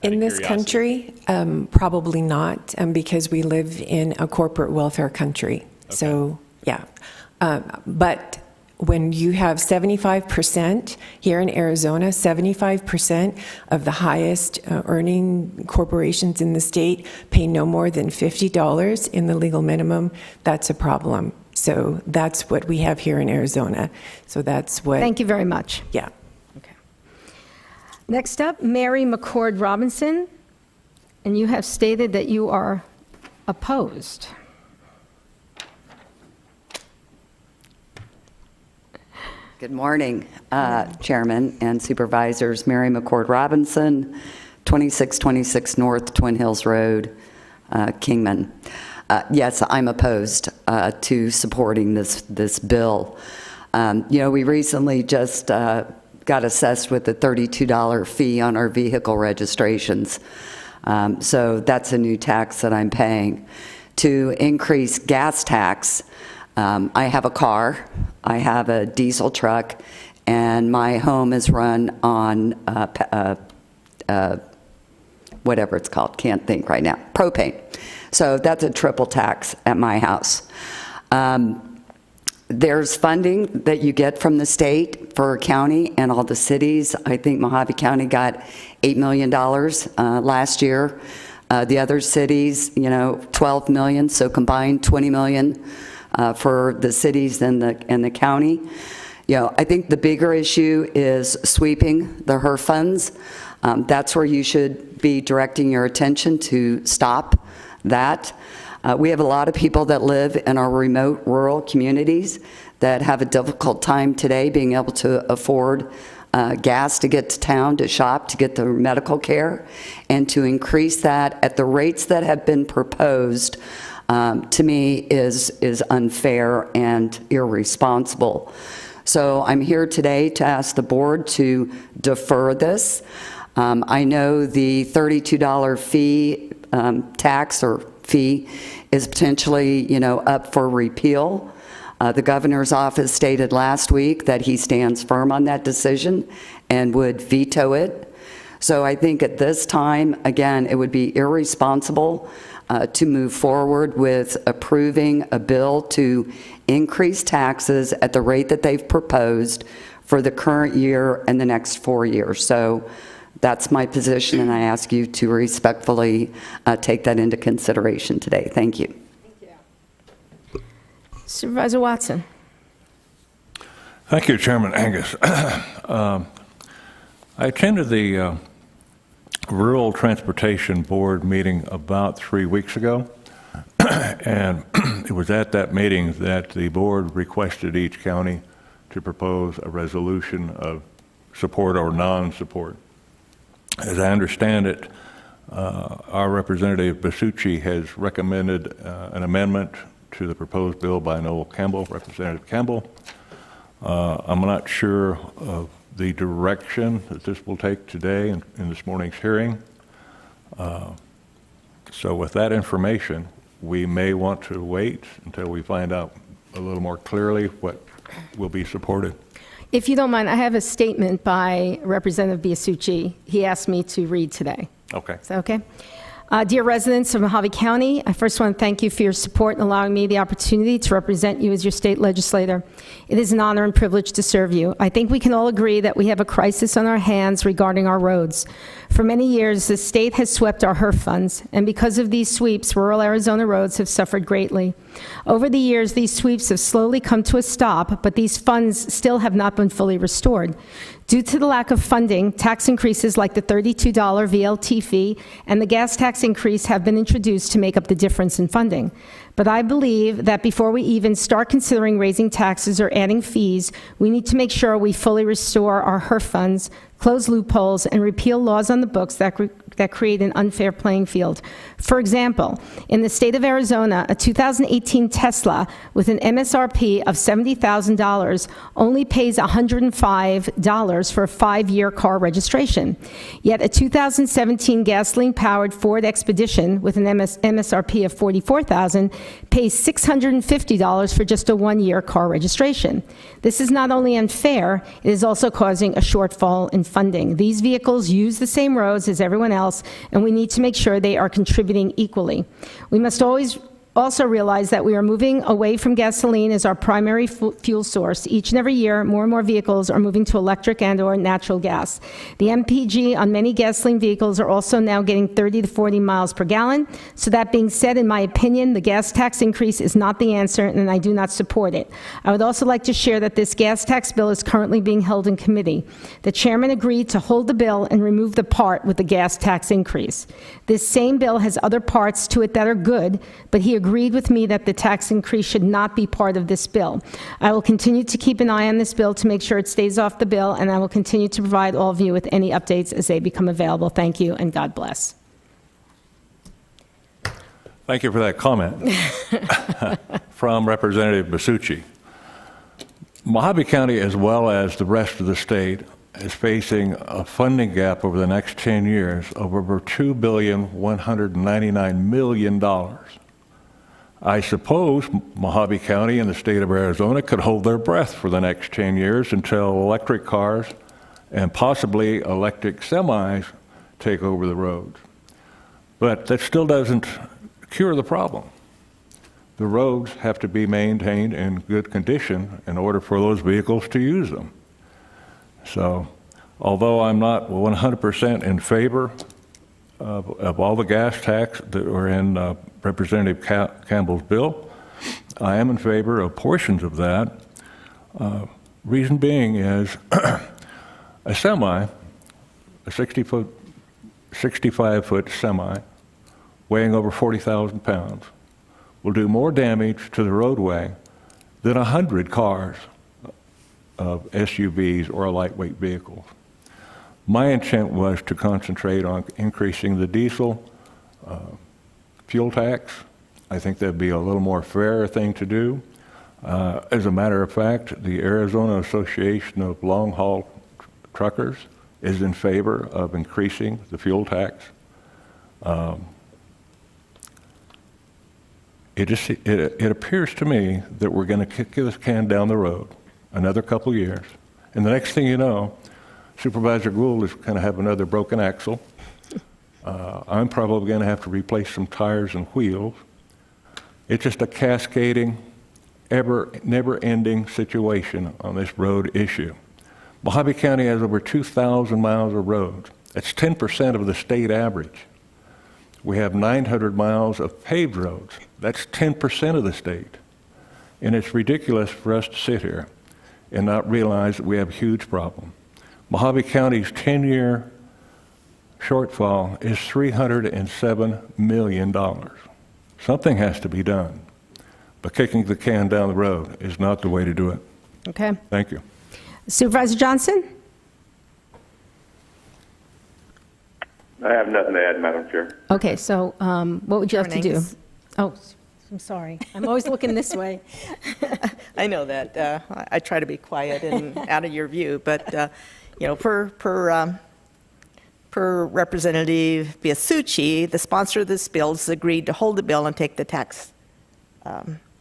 In this country, probably not, because we live in a corporate welfare country. So, yeah. But when you have 75% here in Arizona, 75% of the highest earning corporations in the state pay no more than $50 in the legal minimum, that's a problem. So that's what we have here in Arizona. So that's what. Thank you very much. Yeah. Okay. Next up, Mary McCord Robinson, and you have stated that you are opposed. Good morning, Chairman and Supervisors. Mary McCord Robinson, 2626 North Twin Hills Road, Kingman. Yes, I'm opposed to supporting this bill. We recently just got assessed with a $32 fee on our vehicle registrations. So that's a new tax that I'm paying. To increase gas tax, I have a car, I have a diesel truck, and my home is run on whatever it's called, can't think right now, propane. So that's a triple tax at my house. There's funding that you get from the state for county and all the cities. I think Mojave County got $8 million last year. The other cities, $12 million, so combined $20 million for the cities and the county. I think the bigger issue is sweeping the HERF funds. That's where you should be directing your attention to stop that. We have a lot of people that live in our remote rural communities that have a difficult time today being able to afford gas to get to town, to shop, to get their medical care, and to increase that at the rates that have been proposed, to me, is unfair and irresponsible. So I'm here today to ask the board to defer this. I know the $32 fee tax or fee is potentially, up for repeal. The governor's office stated last week that he stands firm on that decision and would veto it. So I think at this time, again, it would be irresponsible to move forward with approving a bill to increase taxes at the rate that they've proposed for the current year and the next 4 years. So that's my position, and I ask you to respectfully take that into consideration today. Thank you. Supervisor Watson. Thank you, Chairman Angus. I attended the Rural Transportation Board meeting about 3 weeks ago, and it was at that meeting that the board requested each county to propose a resolution of support or non-support. As I understand it, our Representative Basucci has recommended an amendment to the proposed bill by Noel Campbell, Representative Campbell. I'm not sure of the direction that this will take today in this morning's hearing. So with that information, we may want to wait until we find out a little more clearly what will be supported. If you don't mind, I have a statement by Representative Biasucci. He asked me to read today. Okay. Is that okay? Dear residents of Mojave County, I first want to thank you for your support in allowing me the opportunity to represent you as your state legislator. It is an honor and privilege to serve you. I think we can all agree that we have a crisis on our hands regarding our roads. For many years, the state has swept our HERF funds, and because of these sweeps, rural Arizona roads have suffered greatly. Over the years, these sweeps have slowly come to a stop, but these funds still have not been fully restored. Due to the lack of funding, tax increases like the $32 VLT fee and the gas tax increase have been introduced to make up the difference in funding. But I believe that before we even start considering raising taxes or adding fees, we need to make sure we fully restore our HERF funds, close loopholes, and repeal laws on the books that create an unfair playing field. For example, in the state of Arizona, a 2018 Tesla with an MSRP of $70,000 only pays $105 for a 5-year car registration. Yet a 2017 gasoline-powered Ford Expedition with an MSRP of $44,000 pays $650 for just a 1-year car registration. This is not only unfair, it is also causing a shortfall in funding. These vehicles use the same roads as everyone else, and we need to make sure they are contributing equally. We must always also realize that we are moving away from gasoline as our primary fuel source. Each and every year, more and more vehicles are moving to electric and/or natural gas. The MPG on many gasoline vehicles are also now getting 30 to 40 miles per gallon. So that being said, in my opinion, the gas tax increase is not the answer, and I do not support it. I would also like to share that this gas tax bill is currently being held in committee. The chairman agreed to hold the bill and remove the part with the gas tax increase. This same bill has other parts to it that are good, but he agreed with me that the tax increase should not be part of this bill. I will continue to keep an eye on this bill to make sure it stays off the bill, and I will continue to provide all of you with any updates as they become available. Thank you, and God bless. Thank you for that comment. From Representative Basucci. Mojave County, as well as the rest of the state, is facing a funding gap over the next 10 years of over $2,199 million. I suppose Mojave County and the state of Arizona could hold their breath for the next 10 years until electric cars and possibly electric semis take over the roads. But that still doesn't cure the problem. The roads have to be maintained in good condition in order for those vehicles to use them. So, although I'm not 100% in favor of all the gas tax that are in Representative Campbell's bill, I am in favor of portions of that. Reason being is a semi, a 65-foot semi, weighing over 40,000 pounds, will do more damage to the roadway than 100 cars of SUVs or lightweight vehicles. My intent was to concentrate on increasing the diesel fuel tax. I think that'd be a little more fair thing to do. As a matter of fact, the Arizona Association of Long-Haul Truckers is in favor of increasing the fuel tax. It appears to me that we're going to kick this can down the road another couple years. And the next thing you know, Supervisor Gould is going to have another broken axle. I'm probably going to have to replace some tires and wheels. It's just a cascading, never-ending situation on this road issue. Mojave County has over 2,000 miles of roads. That's 10% of the state average. We have 900 miles of paved roads. That's 10% of the state. And it's ridiculous for us to sit here and not realize that we have a huge problem. Mojave County's 10-year shortfall is $307 million. Something has to be done. But kicking the can down the road is not the way to do it. Okay. Thank you. Supervisor Johnson? I have nothing to add, Madam Chair. Okay, so what would you have to do? Earnings. Oh, I'm sorry. I'm always looking this way. I know that. I try to be quiet and out of your view, but, per Representative Biasucci, the sponsor of this bill has agreed to hold the bill and take the tax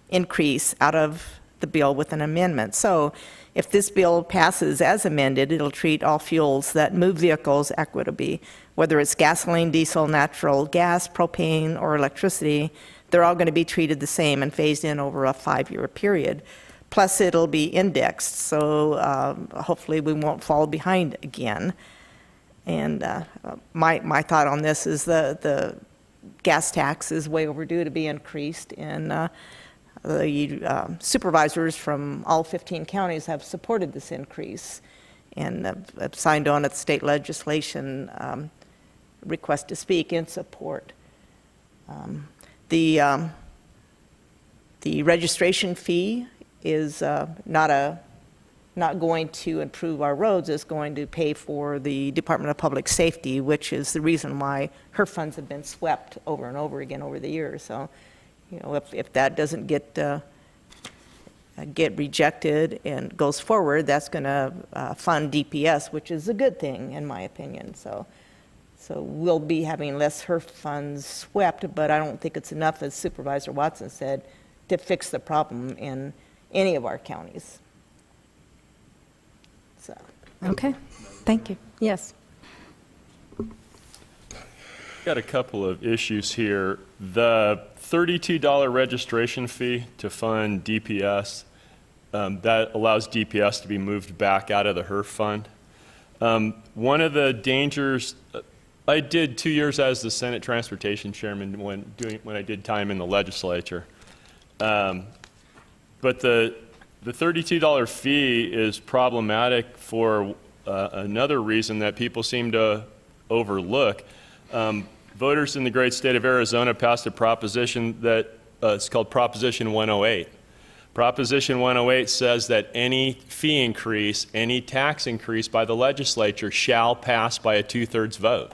increase out of the bill with an amendment. So if this bill passes as amended, it'll treat all fuels that move vehicles equitably, whether it's gasoline, diesel, natural gas, propane, or electricity. They're all going to be treated the same and phased in over a 5-year period. Plus, it'll be indexed, so hopefully we won't fall behind again. And my thought on this is the gas tax is way overdue to be increased, and the supervisors from all 15 counties have supported this increase and have signed on at the state legislation request to speak in support. The registration fee is not going to improve our roads. It's going to pay for the Department of Public Safety, which is the reason why her funds have been swept over and over again over the years. So, if that doesn't get rejected and goes forward, that's going to fund DPS, which is a good thing in my opinion. So we'll be having less HERF funds swept, but I don't think it's enough, as Supervisor Watson said, to fix the problem in any of our counties. So. Okay, thank you. Yes. Got a couple of issues here. The $32 registration fee to fund DPS, that allows DPS to be moved back out of the HERF fund. One of the dangers, I did 2 years as the Senate Transportation Chairman when I did time in the legislature. But the $32 fee is problematic for another reason that people seem to overlook. Voters in the great state of Arizona passed a proposition that it's called Proposition 108. Proposition 108 says that any fee increase, any tax increase by the legislature shall pass by a 2/3 vote.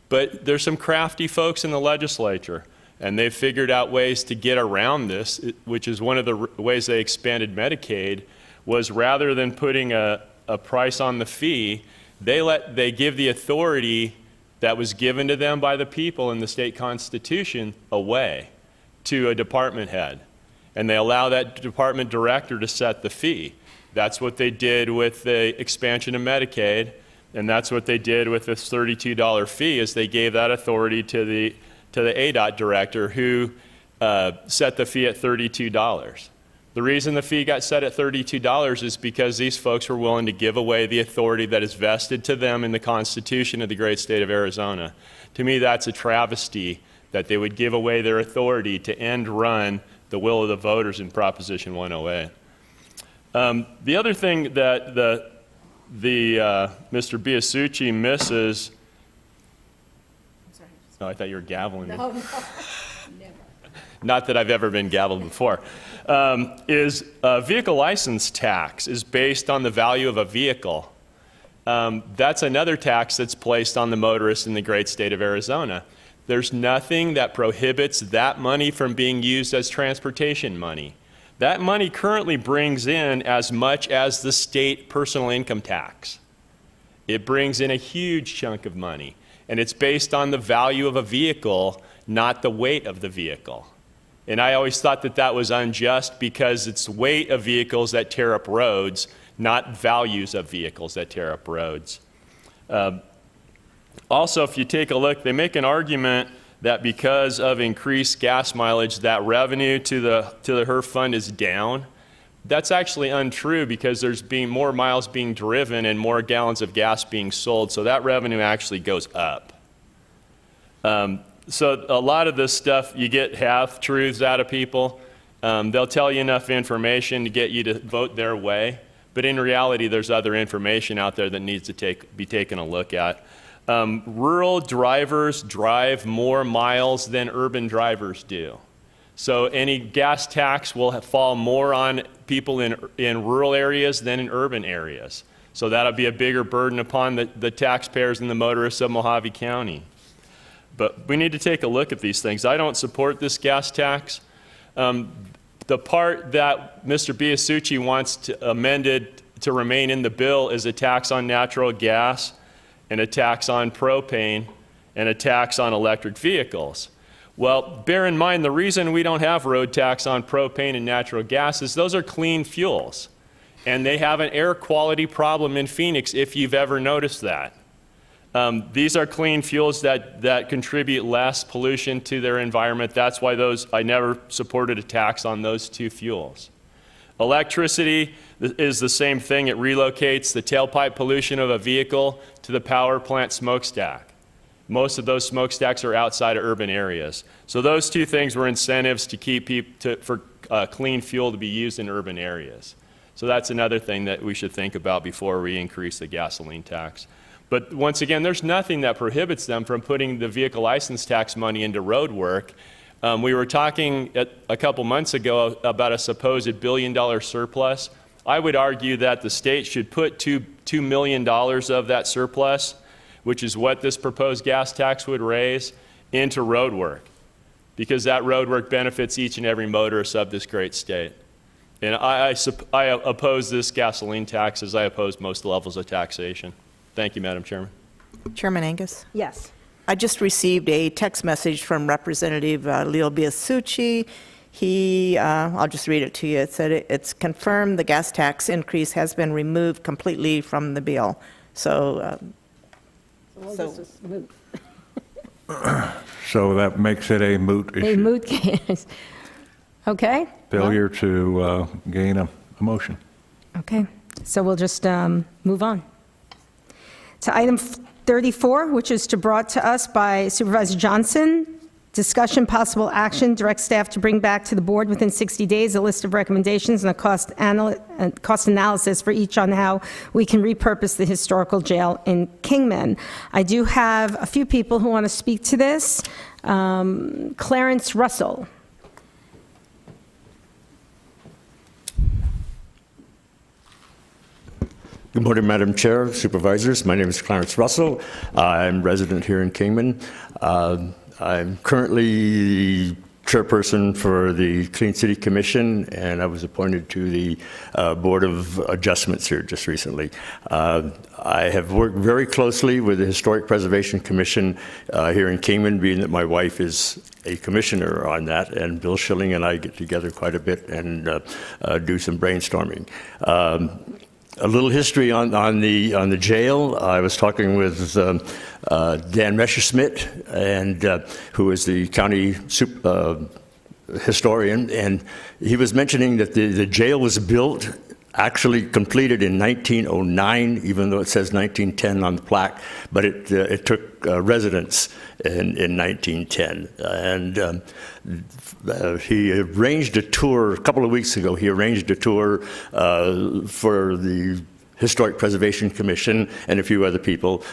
But there's some crafty folks in the legislature, and they've figured out ways to get around this, which is one of the ways they expanded Medicaid, was rather than putting a price on the fee, they give the authority that was given to them by the people in the state constitution away to a department head. And they allow that department director to set the fee. That's what they did with the expansion of Medicaid, and that's what they did with this $32 fee, is they gave that authority to the ADOT director, who set the fee at $32. The reason the fee got set at $32 is because these folks were willing to give away the authority that is vested to them in the Constitution of the great state of Arizona. To me, that's a travesty, that they would give away their authority to end run the will of the voters in Proposition 108. The other thing that Mr. Biasucci misses. Oh, I thought you were gaveling me. No, never. Not that I've ever been gavelled before. Is vehicle license tax is based on the value of a vehicle. That's another tax that's placed on the motorist in the great state of Arizona. There's nothing that prohibits that money from being used as transportation money. That money currently brings in as much as the state personal income tax. It brings in a huge chunk of money, and it's based on the value of a vehicle, not the weight of the vehicle. And I always thought that that was unjust, because it's weight of vehicles that tear up roads, not values of vehicles that tear up roads. Also, if you take a look, they make an argument that because of increased gas mileage, that revenue to the HERF fund is down. That's actually untrue, because there's more miles being driven and more gallons of gas being sold, so that revenue actually goes up. So a lot of this stuff, you get half-truths out of people. They'll tell you enough information to get you to vote their way, but in reality, there's other information out there that needs to be taken a look at. Rural drivers drive more miles than urban drivers do. So any gas tax will fall more on people in rural areas than in urban areas. So that'll be a bigger burden upon the taxpayers and the motorists of Mojave County. But we need to take a look at these things. I don't support this gas tax. The part that Mr. Biasucci wants amended to remain in the bill is a tax on natural gas, and a tax on propane, and a tax on electric vehicles. Well, bear in mind, the reason we don't have road tax on propane and natural gas is those are clean fuels, and they have an air quality problem in Phoenix, if you've ever noticed that. These are clean fuels that contribute less pollution to their environment. That's why I never supported a tax on those two fuels. Electricity is the same thing. It relocates the tailpipe pollution of a vehicle to the power plant smokestack. Most of those smokestacks are outside of urban areas. So those two things were incentives to keep for clean fuel to be used in urban areas. So that's another thing that we should think about before we increase the gasoline tax. But once again, there's nothing that prohibits them from putting the vehicle license tax money into road work. We were talking a couple months ago about a supposed $1 billion surplus. I would argue that the state should put $2 million of that surplus, which is what this proposed gas tax would raise, into road work, because that road work benefits each and every motorist of this great state. And I oppose this gasoline tax as I oppose most levels of taxation. Thank you, Madam Chairman. Chairman Angus? Yes. I just received a text message from Representative Leo Biasucci. I'll just read it to you. It said it's confirmed the gas tax increase has been removed completely from the bill. So that makes it a moot issue. A moot case. Okay. Failure to gain a motion. Okay. So we'll just move on to item 34, which is brought to us by Supervisor Johnson. Discussion, possible action, direct staff to bring back to the board within 60 days a list of recommendations and a cost analysis for each on how we can repurpose the historical jail in Kingman. I do have a few people who want to speak to this. Clarence Russell. Good morning, Madam Chair, Supervisors. My name is Clarence Russell. I'm resident here in Kingman. I'm currently chairperson for the Clean City Commission, and I was appointed to the Board of Adjustments here just recently. I have worked very closely with the Historic Preservation Commission here in Kingman, being that my wife is a commissioner on that, and Bill Schilling and I get together quite a bit and do some brainstorming. A little history on the jail. I was talking with Dan Messerschmidt, and who is the county historian, and he was mentioning that the jail was built, actually completed in 1909, even though it says 1910 on the plaque, but it took residents in 1910. And he arranged a tour, a couple of weeks ago, he arranged a tour for the Historic Preservation Commission and a few other people.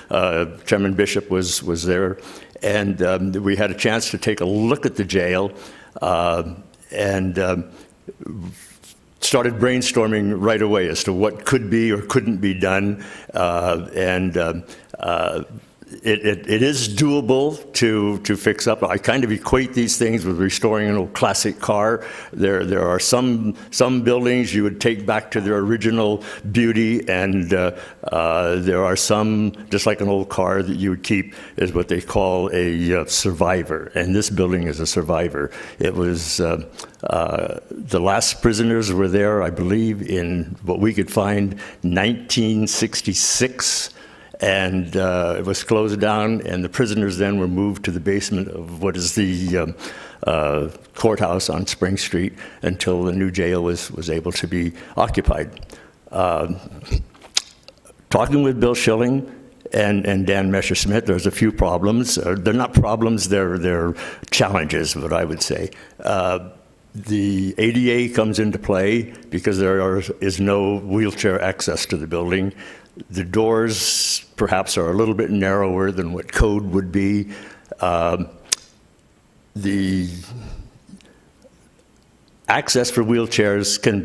Chairman Bishop was there, and we had a chance to take a look at the jail, and started brainstorming right away as to what could be or couldn't be done, it is doable to fix up. I kind of equate these things with restoring an old classic car. There are some buildings you would take back to their original beauty, and there are some, just like an old car, that you would keep as what they call a survivor. And this building is a survivor. It was the last prisoners were there, I believe, in what we could find 1966. And it was closed down, and the prisoners then were moved to the basement of what is the courthouse on Spring Street until the new jail was able to be occupied. Talking with Bill Schilling and Dan Messerschmidt, there's a few problems. They're not problems, they're challenges, what I would say. The ADA comes into play because there is no wheelchair access to the building. The doors perhaps are a little bit narrower than what code would be. The access for wheelchairs can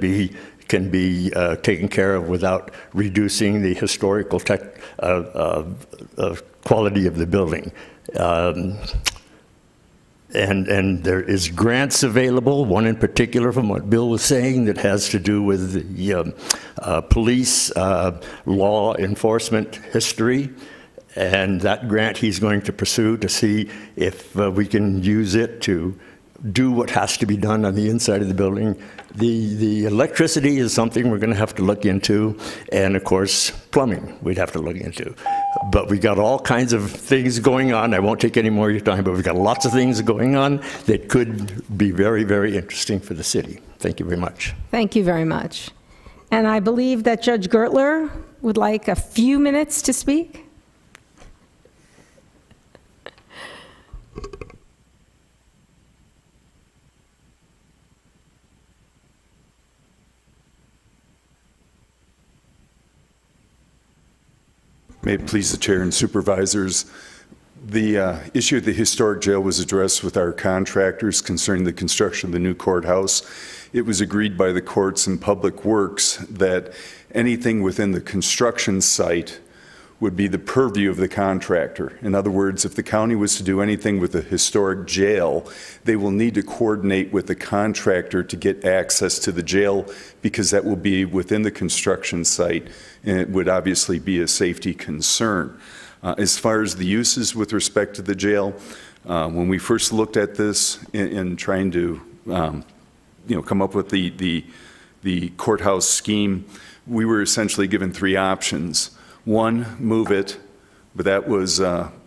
be taken care of without reducing the historical quality of the building. And there is grants available, one in particular from what Bill was saying that has to do with the police law enforcement history. And that grant he's going to pursue to see if we can use it to do what has to be done on the inside of the building. The electricity is something we're going to have to look into, and of course plumbing we'd have to look into. But we got all kinds of things going on. I won't take any more of your time, but we've got lots of things going on that could be very, very interesting for the city. Thank you very much. Thank you very much. And I believe that Judge Gertler would like a few minutes to speak. May it please the Chair and Supervisors, the issue at the historic jail was addressed with our contractors concerning the construction of the new courthouse. It was agreed by the courts and public works that anything within the construction site would be the purview of the contractor. In other words, if the county was to do anything with the historic jail, they will need to coordinate with the contractor to get access to the jail, because that will be within the construction site, and it would obviously be a safety concern. As far as the uses with respect to the jail, when we first looked at this in trying to come up with the courthouse scheme, we were essentially given three options. One, move it, but that was,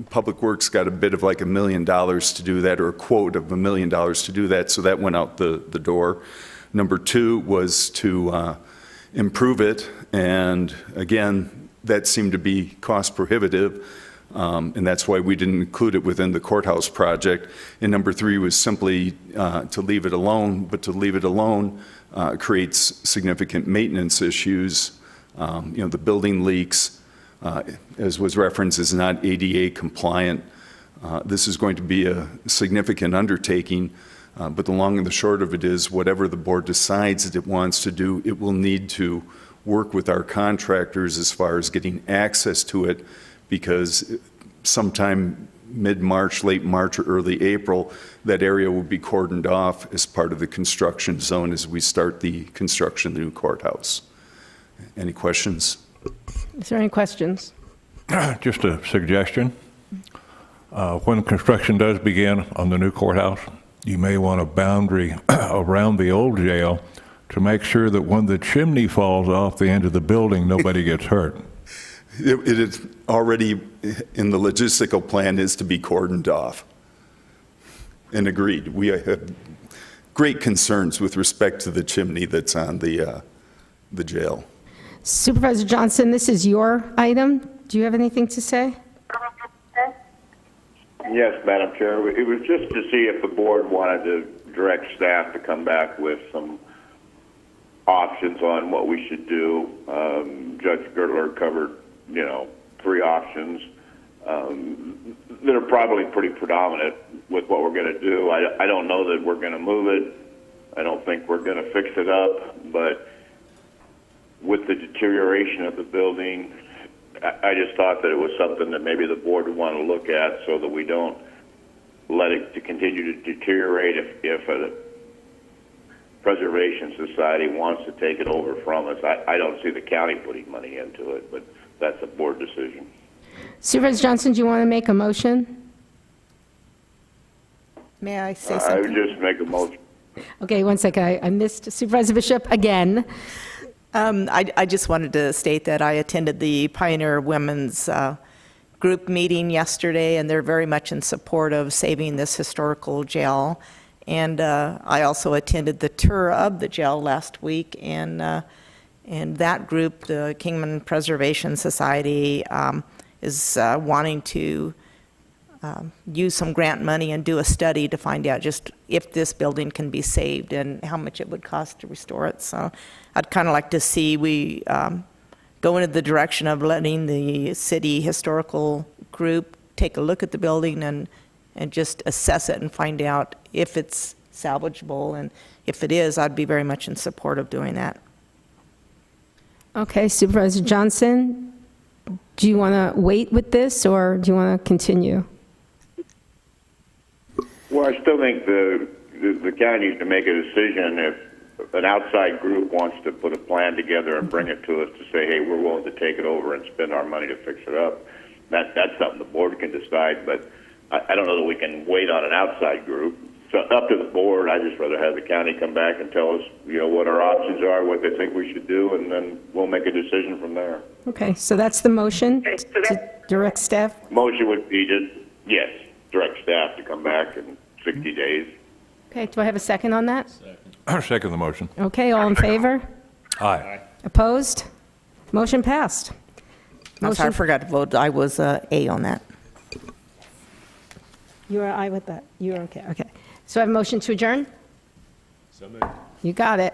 Public Works got a bid of like $1 million to do that, or a quote of $1 million to do that, so that went out the door. Number two was to improve it, and again, that seemed to be cost prohibitive, and that's why we didn't include it within the courthouse project. And number three was simply to leave it alone, but to leave it alone creates significant maintenance issues. The building leaks, as was referenced, is not ADA compliant. This is going to be a significant undertaking, but the long and the short of it is, whatever the board decides that it wants to do, it will need to work with our contractors as far as getting access to it, because sometime mid-March, late March, or early April, that area will be cordoned off as part of the construction zone as we start the construction of the new courthouse. Any questions? Is there any questions? Just a suggestion. When construction does begin on the new courthouse, you may want a boundary around the old jail to make sure that when the chimney falls off the end of the building, nobody gets hurt. It is already in the logistical plan is to be cordoned off. And agreed. We have great concerns with respect to the chimney that's on the jail. Supervisor Johnson, this is your item. Do you have anything to say? Yes, Madam Chair. It was just to see if the board wanted to direct staff to come back with some options on what we should do. Judge Gertler covered, 3 options that are probably pretty predominant with what we're going to do. I don't know that we're going to move it. I don't think we're going to fix it up, but with the deterioration of the building, I just thought that it was something that maybe the board would want to look at so that we don't let it to continue to deteriorate if a preservation society wants to take it over from us. I don't see the county putting money into it, but that's a board decision. Supervisor Johnson, do you want to make a motion? May I say I something? would just make a motion. Okay, one second. I missed Supervisor Bishop again. I just wanted to state that I attended the Pioneer Women's group meeting yesterday, and they're very much in support of saving this historical jail. And I also attended the tour of the jail last week, and that group, the Kingman Preservation Society, is wanting to use some grant money and do a study to find out just if this building can be saved and how much it would cost to restore it. So I'd kind of like to see we go into the direction of letting the city historical group take a look at the building and just assess it and find out if it's salvageable. And if it is, I'd be very much in support of doing that. Okay, Supervisor Johnson, do you want to wait with this, or do you want to continue? Well, I still think the county needs to make a decision if an outside group wants to put a plan together and bring it to us to say, hey, we're willing to take it over and spend our money to fix it up. That's something the board can decide, but I don't know that we can wait on an outside group. So up to the board. I just rather have the county come back and tell us, what our options are, what they think we should do, and then we'll make a decision from there. Okay, so that's the motion to direct staff? Motion would be to, yes, direct staff to come back in 60 days. Okay, do I have a second on that? Second the motion. Okay, all in favor? Aye. Opposed? Motion passed. I'm sorry, I forgot to vote. I was A on that. You are aye with that? You're okay, okay. So I have a motion to adjourn? So moved. You got it.